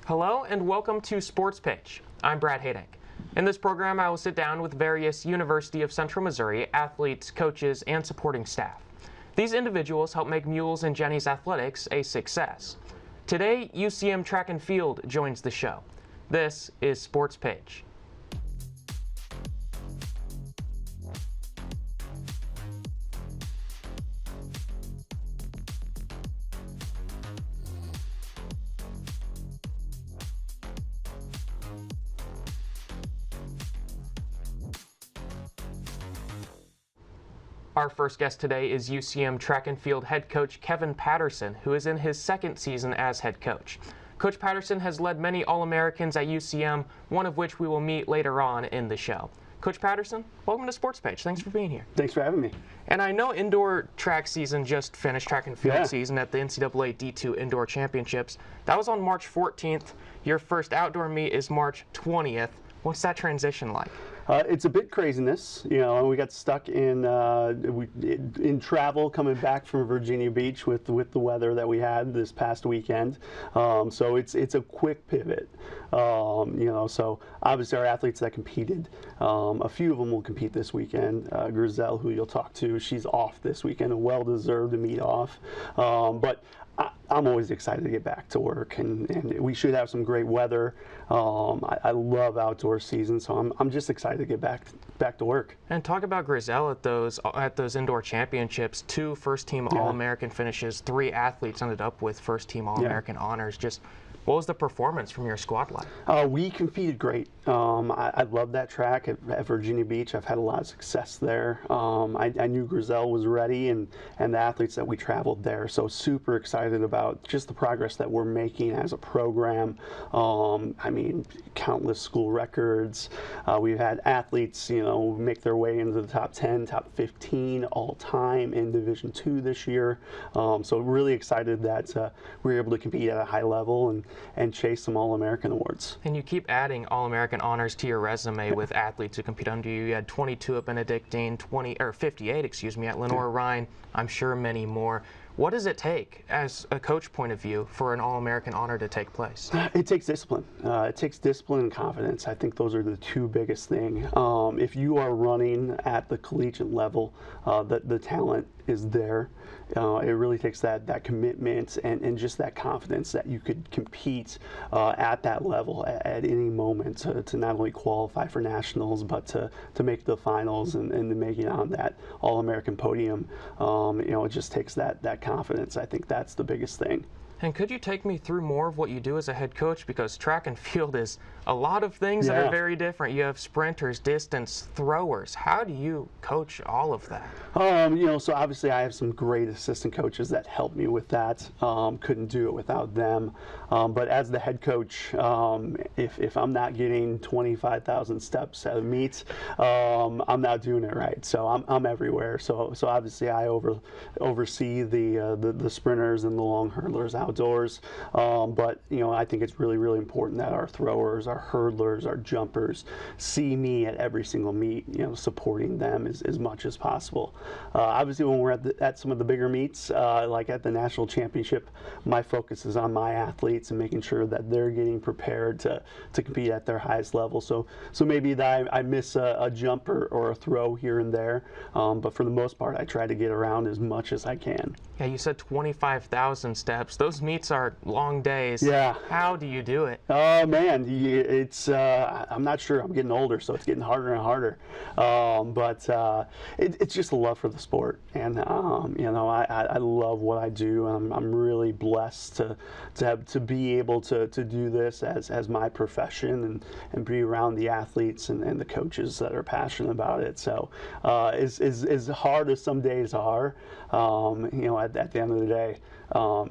Hello and welcome to Sportspage. I'm Brad Hadank. In this program, I will sit down with various University of Central Missouri athletes, coaches, and supporting staff. These individuals help make Mules and Jennies athletics a success. Today, UCM Track and Field joins the show. This is Sportspage. Our first guest today is UCM Track and Field head coach Kevin Paterson, who is in his second season as head coach. Coach Paterson has led many All-Americans at UCM, one of which we will meet later on in the show. Coach Paterson, welcome to Sportspage. Thanks for being here. Thanks for having me. And I know indoor track season just finished, track and field season at the NCAA D2 Indoor Championships. That was on March 14th. Your first outdoor meet is March 20th. What's that transition like? It's a bit craziness, you know. We got stuck in travel coming back from Virginia Beach with the weather that we had this past weekend. So it's a quick pivot, you know. So obviously our athletes that competed, a few of them will compete this weekend. Grizell, who you'll talk to, she's off this weekend, a well-deserved meet off. But I'm always excited to get back to work, and we should have some great weather. I love outdoor season, so I'm just excited to get back to work. And talk about Grizell at those indoor championships. 2 first-team All-American finishes, 3 athletes ended up with first-team All-American honors. Just what was the performance from your squad like? We competed great. I love that track at Virginia Beach. I've had a lot of success there. I knew Grizell was ready, and the athletes that we traveled there. So super excited about just the progress that we're making as a program. I mean, countless school records. We've had athletes, you know, make their way into the top 10, top 15 all time in Division II this year. So really excited that we were able to compete at a high level and chase some All-American awards. And you keep adding All-American honors to your resume with athletes who compete under you. You had 22 at Benedictine, 58, excuse me, at Lenore-Rhine. I'm sure many more. What does it take, as a coach point of view, for an All-American honor to take place? It takes discipline. It takes discipline and confidence. I think those are the 2 biggest things. If you are running at the collegiate level, the talent is there. It really takes that commitment and just that confidence that you could compete at that level at any moment to not only qualify for nationals, but to make the finals and to make it on that All-American podium. You know, it just takes that confidence. I think that's the biggest thing. And could you take me through more of what you do as a head coach? Because track and field is a lot of things that are very different. You have sprinters, distance, throwers. How do you coach all of that? You know, so obviously I have some great assistant coaches that help me with that. Couldn't do it without them. But as the head coach, if I'm not getting 25,000 steps at a meet, I'm not doing it right. So I'm everywhere. So obviously I oversee the sprinters and the long hurdlers outdoors. But you know, I think it's really, really important that our throwers, our hurdlers, our jumpers see me at every single meet, you know, supporting them as much as possible. Obviously when we're at some of the bigger meets, like at the national championship, my focus is on my athletes and making sure that they're getting prepared to compete at their highest level. So maybe that I miss a jumper or a throw here and there, but for the most part I try to get around as much as I can. Yeah, you said 25,000 steps. Those meets are long days. Yeah. How do you do it? Oh man, it's I'm not sure. I'm getting older, so it's getting harder and harder. But it's just a love for the sport, and you know, I love what I do, and I'm really blessed to be able to do this as my profession and be around the athletes and the coaches that are passionate about it. So as hard as some days are, you know, at the end of the day,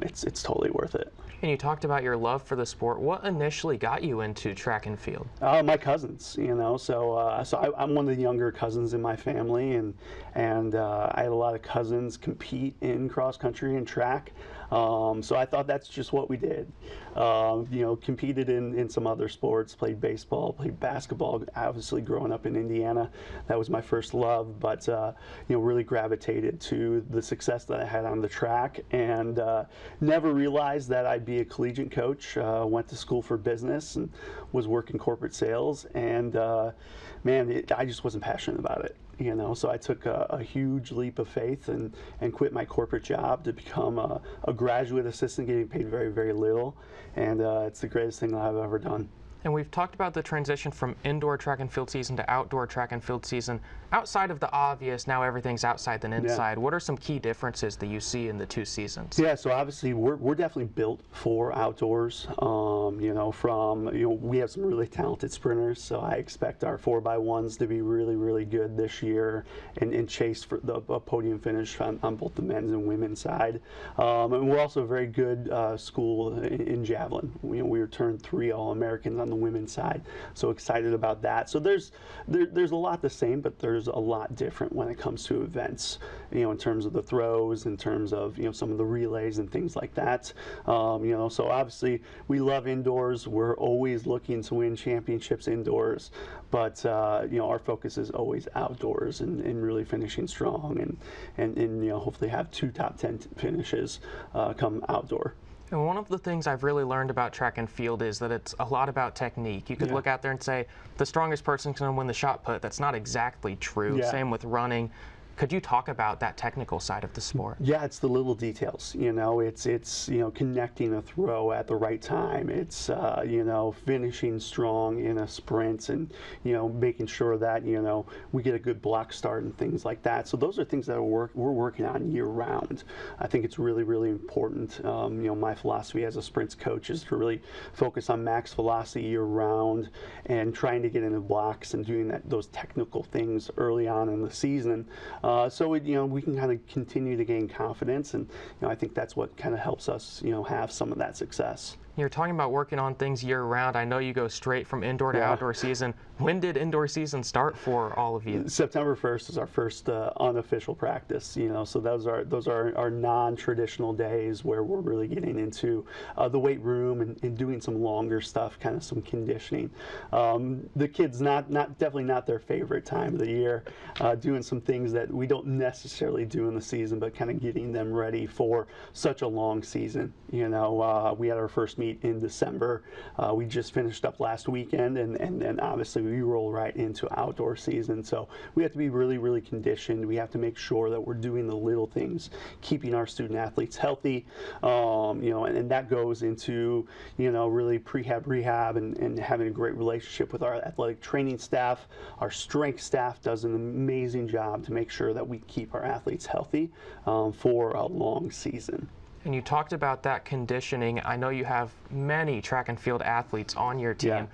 it's totally worth it. And you talked about your love for the sport. What initially got you into track and field? My cousins, you know. So I'm one of the younger cousins in my family, and I had a lot of cousins compete in cross country and track. So I thought that's just what we did. Competed in some other sports, played baseball, played basketball. Obviously, growing up in Indiana, that was my first love. But really gravitated to the success that I had on the track, and never realized that I'd be a collegiate coach. Went to school for business and was working corporate sales, and I just wasn't passionate about it. So I took a huge leap of faith and quit my corporate job to become a graduate assistant, getting paid very, very little, and it's the greatest thing that I've ever done. And we've talked about the transition from indoor track and field season to outdoor track and field season. Outside of the obvious, now everything's outside than inside. Yeah. What are some key differences that you see in the two seasons? Yeah, so obviously we're definitely built for outdoors. We have some really talented sprinters, so I expect our 4x1s to be really, really good this year and chase for the podium finish on both the men's and women's side. And we're also a very good school in javelin. We returned 3 All-Americans on the women's side, so excited about that. So there's a lot the same, but there's a lot different when it comes to events, in terms of the throws, in terms of some of the relays and things like that. So obviously we love indoors. We're always looking to win championships indoors, but our focus is always outdoors and really finishing strong and hopefully have 2 top 10 finishes come outdoor. And one of the things I've really learned about track and field is that it's a lot about technique. You could look out there and say, the strongest person's going to win the shot put. That's not exactly true. Yeah. Same with running. Could you talk about that technical side of the sport? Yeah, it's the little details. It's connecting a throw at the right time. It's finishing strong in a sprint, and making sure that we get a good block start and things like that. So those are things that we're working on year round. I think it's really, really important. My philosophy as a sprints coach is to really focus on max velocity year round and trying to get into blocks and doing those technical things early on in the season. So we can kind of continue to gain confidence, and I think that's what kind of helps us have some of that success. You're talking about working on things year-round. I know you go straight from indoor to outdoor season. When did indoor season start for all of you? September 1st is our first unofficial practice. So those are our non-traditional days where we're really getting into the weight room and doing some longer stuff, kind of some conditioning. The kids definitely not their favorite time of the year, doing some things that we don't necessarily do in the season, but kind of getting them ready for such a long season. We had our first meet in December. We just finished up last weekend, and then obviously we roll right into outdoor season. So we have to be really, really conditioned. We have to make sure that we're doing the little things, keeping our student athletes healthy, and that goes into really rehab, and having a great relationship with our athletic training staff. Our strength staff does an amazing job to make sure that we keep our athletes healthy for a long season. And you talked about that conditioning. I know you have many track and field athletes on your team. Yeah.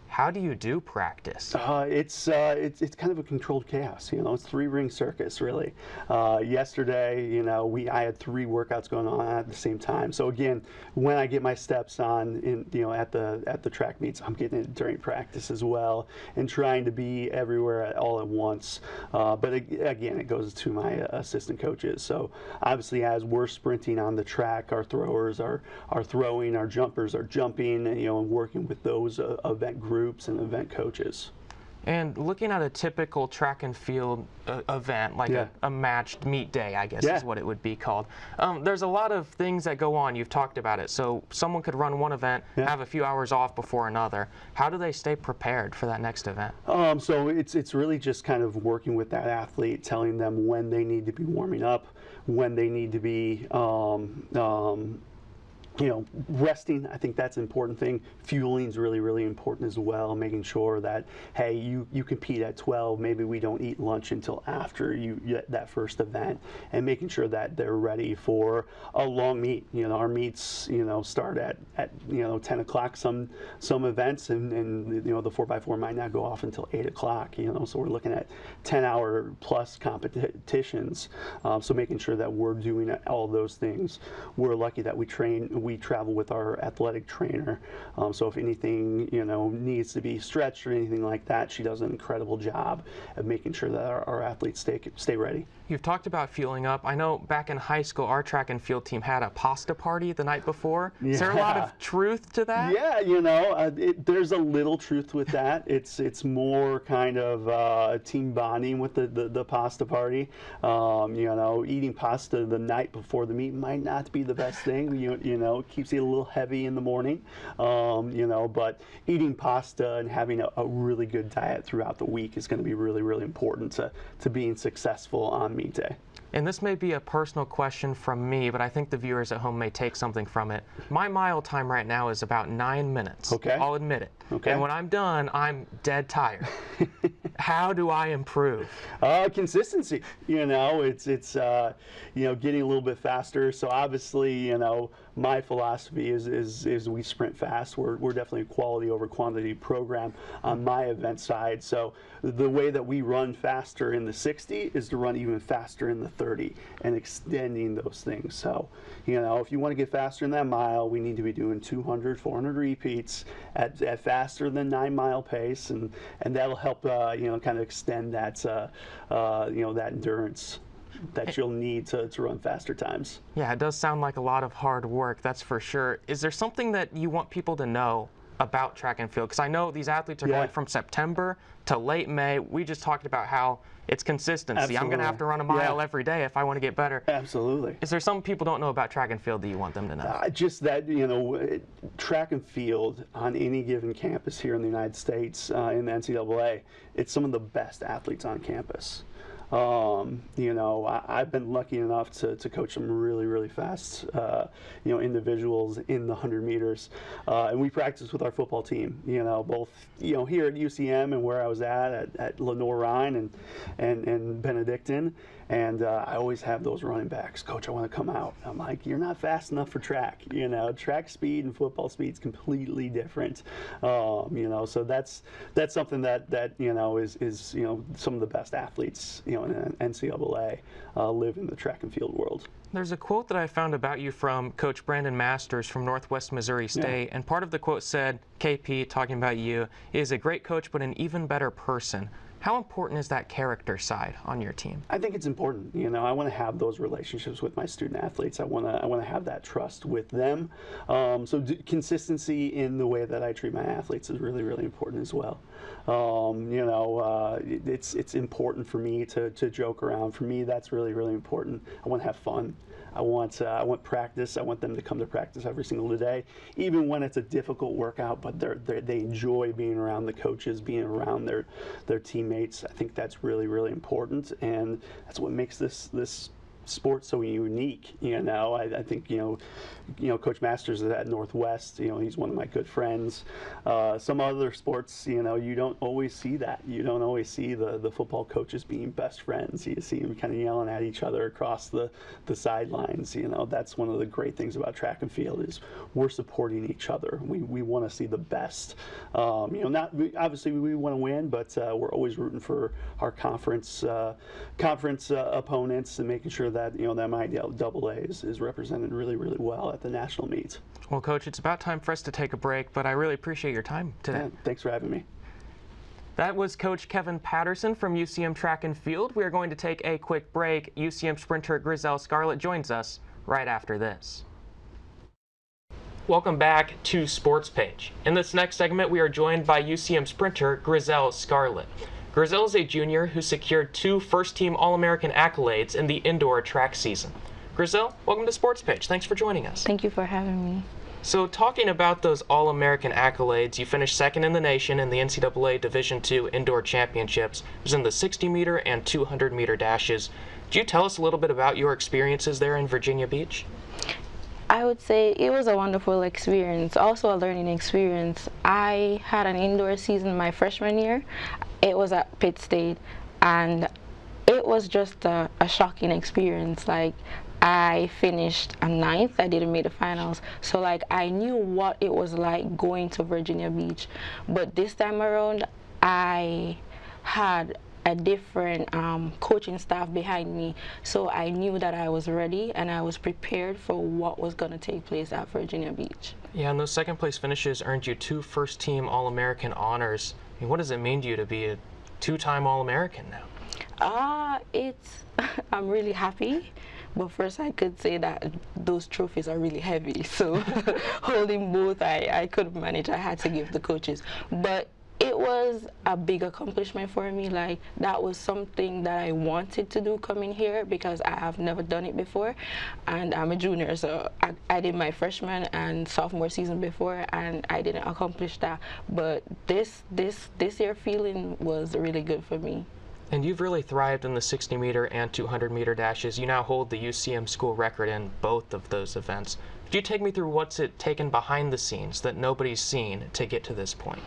How do you do practice? It's kind of a controlled chaos. It's 3-ring circus, really. Yesterday, I had 3 workouts going on at the same time. So again, when I get my steps on at the track meets, I'm getting it during practice as well, and trying to be everywhere all at once. But again, it goes to my assistant coaches. So obviously, as we're sprinting on the track, our throwers are throwing, our jumpers are jumping, and working with those event groups and event coaches. And looking at a typical track and field event, like a matched meet day, I guess is what it would be called. There's a lot of things that go on. You've talked about it. So someone could run one event, have a few hours off before another. How do they stay prepared for that next event? So it's really just kind of working with that athlete, telling them when they need to be warming up, when they need to be resting. I think that's an important thing. Fueling is really, really important as well, making sure that, hey, you compete at 12, maybe we don't eat lunch until after that first event, and making sure that they're ready for a long meet. Our meets, start at 10 o'clock some events, and the 4x4 might not go off until 8 o'clock, so we're looking at 10-hour plus competitions. So making sure that we're doing all those things. We're lucky that we we travel with our athletic trainer. So if anything, needs to be stretched or anything like that, she does an incredible job of making sure that our athletes stay ready. You've talked about fueling up. I know back in high school, our track and field team had a pasta party the night before. Yeah. Is there a lot of truth to that? Yeah, there's a little truth with that. It's more kind of team bonding with the pasta party. Eating pasta the night before the meet might not be the best thing. Keeps you a little heavy in the morning. But eating pasta and having a really good diet throughout the week is going to be really, really important to being successful on meet day. And this may be a personal question from me, but I think the viewers at home may take something from it. My mile time right now is about 9 minutes. Okay. I'll admit it. Okay. And when I'm done, I'm dead tired. How do I improve? Consistency. It's getting a little bit faster. So obviously, my philosophy is we sprint fast. We're definitely a quality over quantity program on my event side. So the way that we run faster in the 60 is to run even faster in the 30 and extending those things. So, if you want to get faster in that mile, we need to be doing 200, 400 repeats at faster than 9 mile pace, and that'll help kind of extend that that endurance that you'll need to run faster times. Yeah, it does sound like a lot of hard work, that's for sure. Is there something that you want people to know about track and field? Because I know these athletes are going from September to late May. We just talked about how it's consistency. Absolutely. I'm going to have to run a mile every day if I want to get better. Absolutely. Is there something people don't know about track and field that you want them to know? Just that, track and field on any given campus here in the United States, in the NCAA, it's some of the best athletes on campus. I've been lucky enough to coach some really, really fast, individuals in the 100 meters. And we practice with our football team, both, here at UCM and where I was at Lenore-Rhine and Benedictine. And I always have those running backs. Coach, I want to come out. I'm like, you're not fast enough for track. Track speed and football speed is completely different. So that's something that is some of the best athletes in NCAA live in the track and field world. There's a quote that I found about you from Coach Brandon Masters from Northwest Missouri State, and part of the quote said, KP, talking about you, is a great coach but an even better person. How important is that character side on your team? I think it's important. I want to have those relationships with my student athletes. I want to have that trust with them. So consistency in the way that I treat my athletes is really, really important as well. It's important for me to joke around. For me, that's really, really important. I want to have fun. I want practice. I want them to come to practice every single day, even when it's a difficult workout. But they enjoy being around the coaches, being around their teammates. I think that's really, really important, and that's what makes this sport so unique. I think Coach Masters is at Northwest. He's one of my good friends. Some other sports, you don't always see that. You don't always see the football coaches being best friends. You see them kind of yelling at each other across the sidelines. That's one of the great things about track and field is we're supporting each other. We want to see the best. Obviously we want to win, but we're always rooting for our conference opponents and making sure that that MIAA is represented really, really well at the national meets. Well, Coach, it's about time for us to take a break, but I really appreciate your time today. Yeah, thanks for having me. That was Coach Kevin Paterson from UCM Track and Field. We are going to take a quick break. UCM sprinter Grizell Scarlett joins us right after this. Welcome back to Sportspage. In this next segment, we are joined by UCM sprinter Grizell Scarlett. Grizell is a junior who secured 2 first-team All-American accolades in the indoor track season. Grizell, welcome to Sportspage. Thanks for joining us. Thank you for having me. So talking about those All-American accolades, you finished second in the nation in the NCAA Division II Indoor Championships. It was in the 60-meter and 200-meter dashes. Could you tell us a little bit about your experiences there in Virginia Beach? I would say it was a wonderful experience, also a learning experience. I had an indoor season my freshman year. It was at Pitt State, and it was just a shocking experience. Like, I finished 9th. I didn't make the finals. So I knew what it was like going to Virginia Beach. But this time around, I had a different coaching staff behind me, so I knew that I was ready and I was prepared for what was going to take place at Virginia Beach. Yeah, and those second place finishes earned you 2 first-team All-American honors. I mean, what does it mean to you to be a 2-time All-American now? I'm really happy, but first I could say that those trophies are really heavy, so holding both I couldn't manage. I had to give the coaches, but it was a big accomplishment for me. Like, that was something that I wanted to do coming here because I have never done it before, and I'm a junior, so I did my freshman and sophomore season before, and I didn't accomplish that. But this year feeling was really good for me. And you've really thrived in the 60-meter and 200-meter dashes. You now hold the UCM school record in both of those events. Could you take me through what's it taken behind the scenes that nobody's seen to get to this point?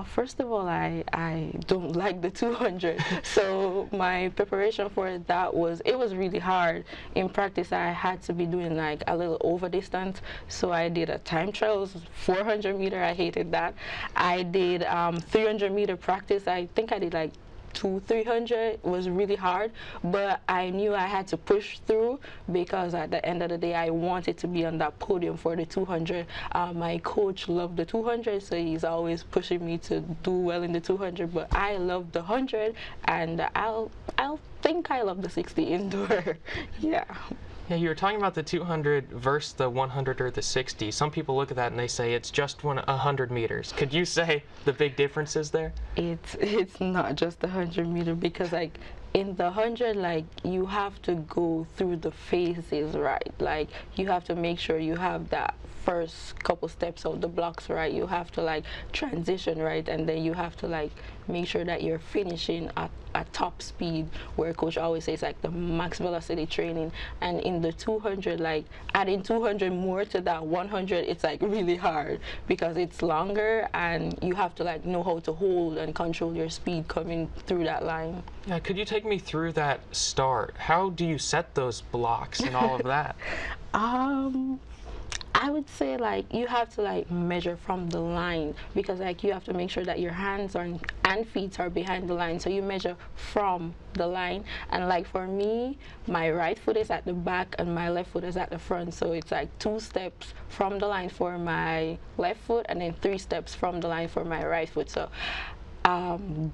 First of all, I don't like the 200, so my preparation for that was really hard. In practice, I had to be doing like a little over distance, so I did a time trial, 400 meter. I hated that. I did 300 meter practice. I think I did like 300. Was really hard, but I knew I had to push through because at the end of the day I wanted to be on that podium for the 200. My coach loved the 200, so he's always pushing me to do well in the 200, but I love the 100, and I'll think I love the 60 indoor. Yeah. Yeah, you were talking about the 200 versus the 100 or the 60. Some people look at that and they say it's just 100 meters. Could you say the big differences there? It's not just the 100 meter, because like in the 100, like, you have to go through the phases right. Like, you have to make sure you have that first couple steps of the blocks right. You have to like transition right, and then you have to like make sure that you're finishing at top speed, where coach always says like the max velocity training. And in the 200, like adding 200 more to that 100, it's like really hard because it's longer and you have to like know how to hold and control your speed coming through that line. Yeah, could you take me through that start? How do you set those blocks and all of that? I would say like you have to like measure from the line, because like you have to make sure that your hands and feet are behind the line, so you measure from the line. And like for me, my right foot is at the back and my left foot is at the front, so it's like 2 steps from the line for my left foot and then 3 steps from the line for my right foot. So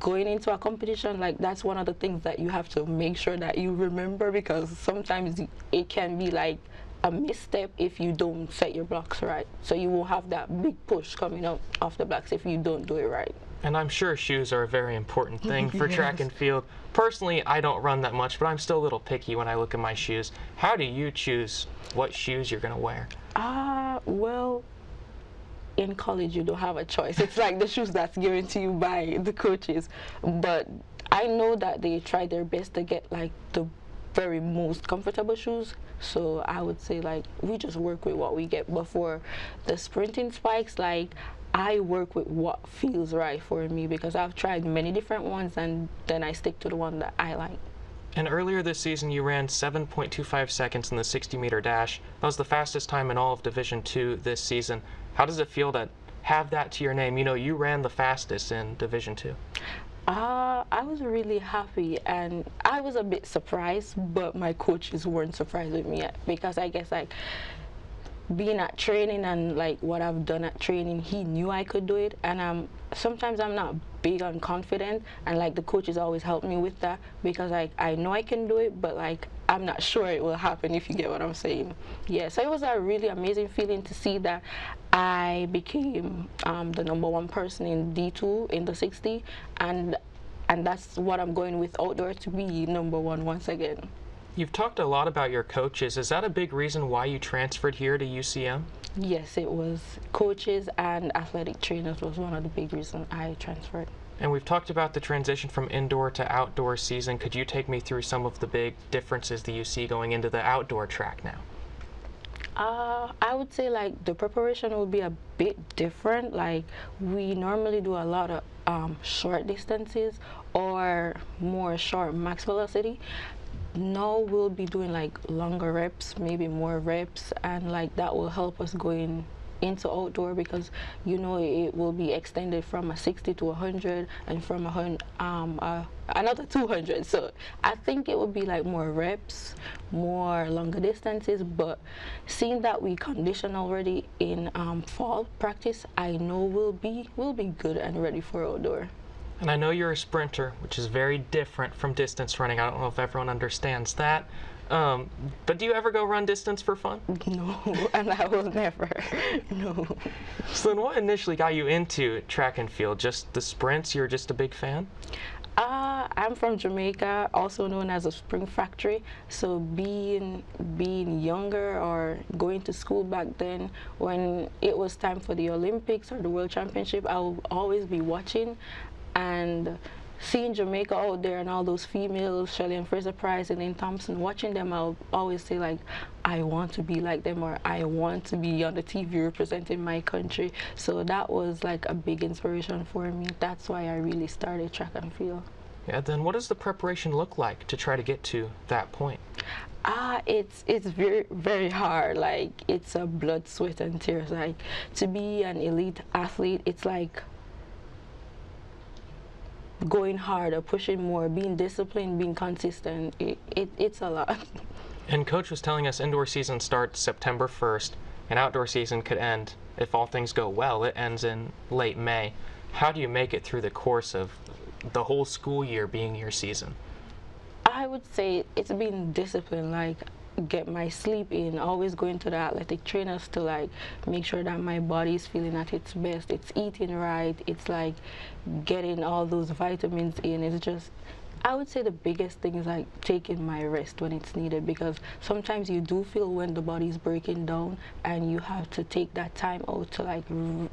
going into a competition, like that's one of the things that you have to make sure that you remember, because sometimes it can be like a misstep if you don't set your blocks right. So you will have that big push coming out off the blocks if you don't do it right. And I'm sure shoes are a very important thing for track and field. Personally, I don't run that much, but I'm still a little picky when I look at my shoes. How do you choose what shoes you're going to wear? Well, in college you don't have a choice. It's like the shoes that's given to you by the coaches. But I know that they try their best to get like the very most comfortable shoes, so I would say like we just work with what we get. But for the sprinting spikes, like I work with what feels right for me, because I've tried many different ones and then I stick to the one that I like. And earlier this season you ran 7.25 seconds in the 60-meter dash. That was the fastest time in all of Division II this season. How does it feel to have that to your name? You know, you ran the fastest in Division II. I was really happy, and I was a bit surprised, but my coaches weren't surprised with me yet, because I guess like being at training and like what I've done at training, he knew I could do it. And sometimes I'm not big on confident, and like the coaches always help me with that, because like I know I can do it, but like I'm not sure it will happen, if you get what I'm saying. Yeah, so it was a really amazing feeling to see that I became the #1 person in D2 in the 60, and that's what I'm going with outdoor, to be #1 once again. You've talked a lot about your coaches. Is that a big reason why you transferred here to UCM? Yes, it was. Coaches and athletic trainers was one of the big reasons I transferred. And we've talked about the transition from indoor to outdoor season. Could you take me through some of the big differences that you see going into the outdoor track now? I would say like the preparation will be a bit different. Like we normally do a lot of short distances or more short max velocity. Now we'll be doing like longer reps, maybe more reps, and like that will help us going into outdoor because you know it will be extended from a 60 to 100 and from another 200. So I think it would be like more reps, more longer distances. But seeing that we condition already in fall practice, I know we'll be good and ready for outdoor. And I know you're a sprinter, which is very different from distance running. I don't know if everyone understands that. But do you ever go run distance for fun? No, and I will never. No. So then what initially got you into track and field? Just the sprints? You're just a big fan? I'm from Jamaica, also known as a spring factory. So being younger or going to school back then, when it was time for the Olympics or the World Championship, I will always be watching. And seeing Jamaica out there and all those females, Shelley and Fraser Price and Lynn Thompson, watching them, I'll always say like, I want to be like them, or I want to be on the TV representing my country. So that was like a big inspiration for me. That's why I really started track and field. Yeah, then what does the preparation look like to try to get to that point? It's very, very hard. Like, it's a blood, sweat, and tears. Like, to be an elite athlete, it's like going harder, pushing more, being disciplined, being consistent. It's a lot. And Coach was telling us indoor season starts September 1st, and outdoor season could end, if all things go well, it ends in late May. How do you make it through the course of the whole school year being your season? I would say it's being disciplined, like get my sleep in, always going to the athletic trainers to like make sure that my body is feeling at its best. It's eating right, it's like getting all those vitamins in. It's just, I would say the biggest thing is like taking my rest when it's needed, because sometimes you do feel when the body's breaking down and you have to take that time out to like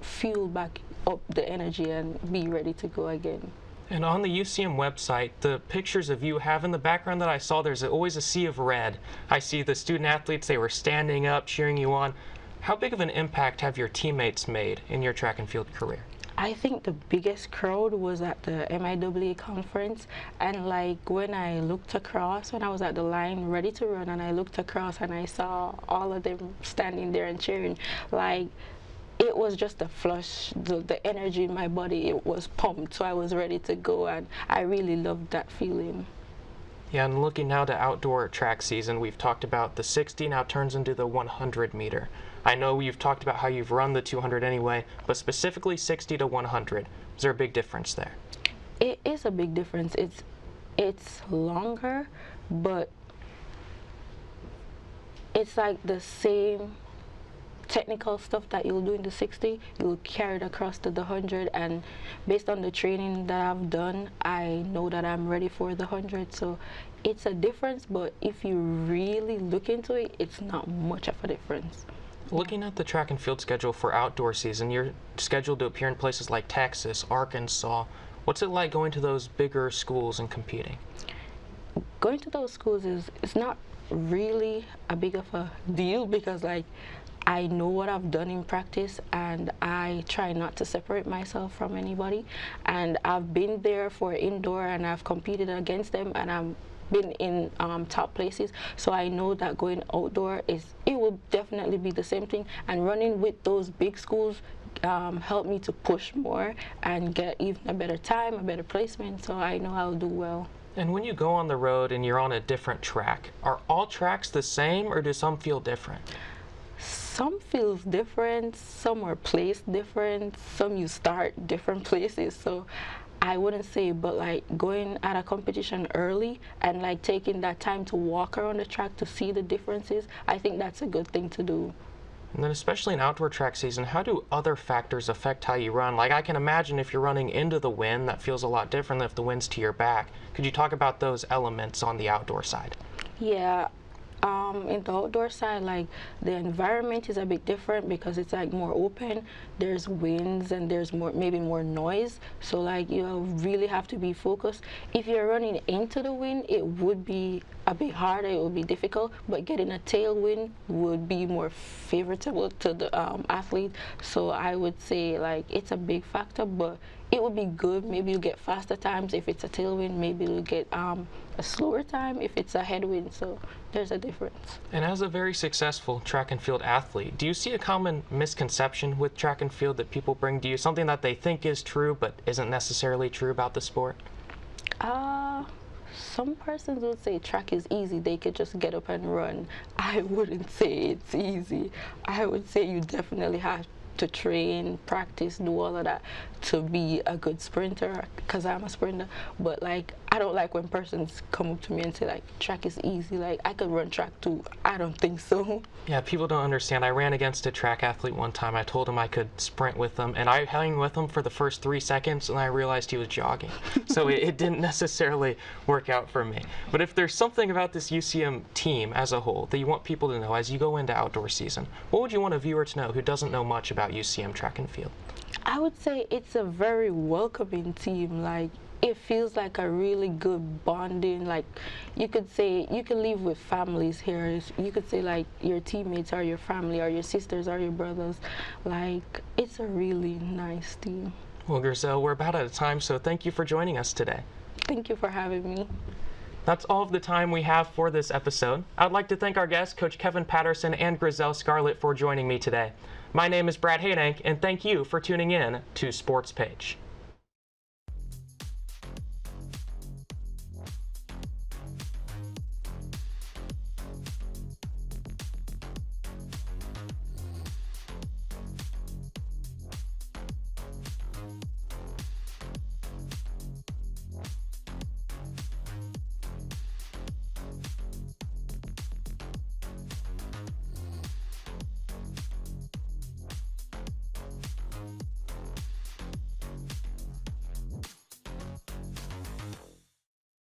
fuel back up the energy and be ready to go again. And on the UCM website, the pictures of you have in the background that I saw, there's always a sea of red. I see the student athletes, they were standing up, cheering you on. How big of an impact have your teammates made in your track and field career? I think the biggest crowd was at the MIAA conference, and like when I looked across, when I was at the line ready to run and I looked across and I saw all of them standing there and cheering, like it was just a flush, the energy in my body, it was pumped, so I was ready to go, and I really loved that feeling. Yeah, and looking now to outdoor track season, we've talked about the 60 now turns into the 100 meter. I know you've talked about how you've run the 200 anyway, but specifically 60 to 100. Is there a big difference there? It is a big difference. It's longer, but it's like the same technical stuff that you'll do in the 60, you'll carry it across to the 100, and based on the training that I've done, I know that I'm ready for the 100. So it's a difference, but if you really look into it, it's not much of a difference. Looking at the track and field schedule for outdoor season, you're scheduled to appear in places like Texas, Arkansas. What's it like going to those bigger schools and competing? Going to those schools it's not really a big of a deal, because like I know what I've done in practice and I try not to separate myself from anybody, and I've been there for indoor and I've competed against them and I've been in top places, so I know that going outdoor it will definitely be the same thing, and running with those big schools helped me to push more and get even a better time, a better placement, so I know I'll do well. And when you go on the road and you're on a different track, are all tracks the same or do some feel different? Some feels different, some are placed different, some you start different places, so I wouldn't say, but like going at a competition early and like taking that time to walk around the track to see the differences, I think that's a good thing to do. And then especially in outdoor track season, how do other factors affect how you run? Like I can imagine if you're running into the wind, that feels a lot different than if the wind's to your back. Could you talk about those elements on the outdoor side? Yeah. In the outdoor side, like the environment is a bit different because it's like more open, there's winds and there's maybe more noise, so like you really have to be focused. If you're running into the wind, it would be a bit harder, it would be difficult, but getting a tailwind would be more favorable to the athlete. So I would say like it's a big factor, but it would be good. Maybe you get faster times if it's a tailwind, maybe you'll get a slower time if it's a headwind, so there's a difference. And as a very successful track and field athlete, do you see a common misconception with track and field that people bring to you, something that they think is true but isn't necessarily true about the sport? Some persons would say track is easy, they could just get up and run. I wouldn't say it's easy. I would say you definitely have to train, practice, do all of that to be a good sprinter, because I'm a sprinter. But like, I don't like when persons come up to me and say like track is easy, like I could run track too. I don't think so. Yeah, people don't understand. I ran against a track athlete one time. I told him I could sprint with him, and I hung with him for the first 3 seconds, and I realized he was jogging. So it didn't necessarily work out for me. But if there's something about this UCM team as a whole that you want people to know as you go into outdoor season, what would you want a viewer to know who doesn't know much about UCM track and field? I would say it's a very welcoming team. Like, it feels like a really good bonding. Like, you could say you can live with families here. You could say like your teammates are your family, or your sisters are your brothers. Like, it's a really nice team. Well, Grizell, we're about out of time, so thank you for joining us today. Thank you for having me. That's all of the time we have for this episode. I'd like to thank our guests, Coach Kevin Paterson and Grizell Scarlett, for joining me today. My name is Brad Hadank, and thank you for tuning in to Sports Page.